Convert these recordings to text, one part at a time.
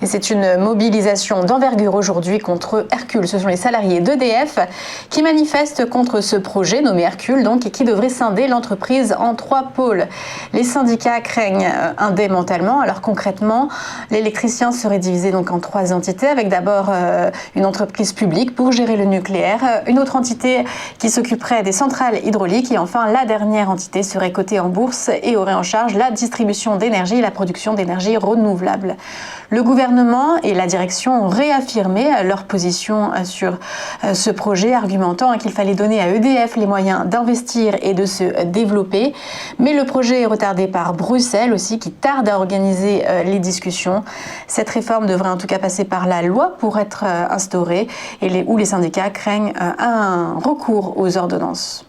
c'est une mobilisation d'envergure aujourd'hui contre Hercule. Ce sont les salariés d'EDF qui manifestent contre ce projet nommé Hercule donc, et qui devrait scinder l'entreprise en 3 pôles. Les syndicats craignent un démantèlement. Alors concrètement, l'électricien serait divisé donc en 3 entités, avec d'abord une entreprise publique pour gérer le nucléaire, une autre entité qui s'occuperait des centrales hydrauliques et enfin la dernière entité serait cotée en bourse et aurait en charge la distribution d'énergie et la production d'énergie renouvelable. Le gouvernement et la direction ont réaffirmé leur position sur ce projet, argumentant qu'il fallait donner à EDF les moyens d'investir et de se développer. Mais le projet est retardé par Bruxelles aussi, qui tarde à organiser les discussions. Cette réforme devrait en tout cas passer par la loi pour être instaurée, où les syndicats craignent un recours aux ordonnances.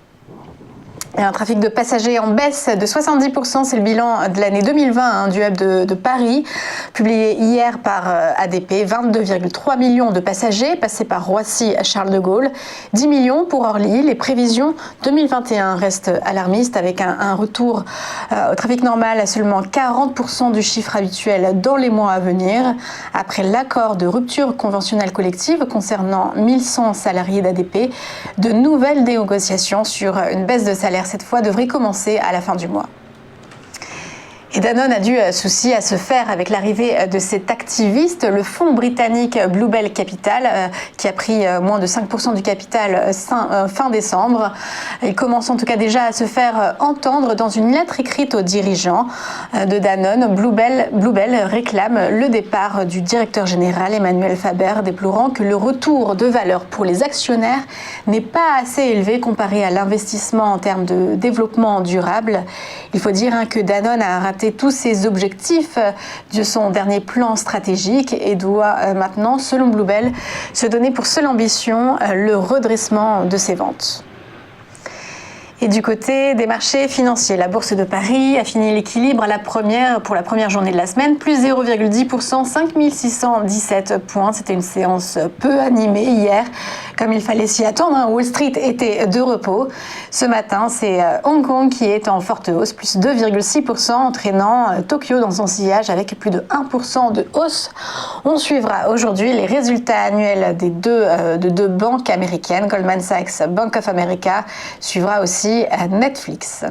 Et un trafic de passagers en baisse de 70%, c'est le bilan de l'année 2020 du hub de Paris, publié hier par ADP. 22,3 millions de passagers passés par Roissy-Charles de Gaulle, 10 millions pour Orly. Les prévisions 2021 restent alarmistes avec un retour au trafic normal à seulement 40% du chiffre habituel dans les mois à venir. Après l'accord de rupture conventionnelle collective concernant 1100 salariés d'ADP, de nouvelles négociations sur une baisse de salaire cette fois devrait commencer à la fin du mois. Et Danone a dû souci à se faire avec l'arrivée de cet activiste, le fonds britannique Bluebell Capital, qui a pris moins de 5% du capital fin décembre. Il commence en tout cas déjà à se faire entendre dans une lettre écrite aux dirigeants de Danone. Bluebell réclame le départ du directeur général Emmanuel Faber, déplorant que le retour de valeur pour les actionnaires n'est pas assez élevé comparé à l'investissement en termes de développement durable. Il faut dire que Danone a raté tous ses objectifs de son dernier plan stratégique et doit maintenant, selon Bluebell, se donner pour seule ambition le redressement de ses ventes. Et du côté des marchés financiers, la Bourse de Paris a fini l'équilibre pour la première journée de la semaine, plus 0,10%, 5617 points. C'était une séance peu animée hier, comme il fallait s'y attendre. Wall Street était de repos. Ce matin, c'est Hong Kong qui est en forte hausse, plus 2,6%, entraînant Tokyo dans son sillage avec plus de 1% de hausse. On suivra aujourd'hui les résultats annuels de deux banques américaines, Goldman Sachs, Bank of America, suivra aussi Netflix.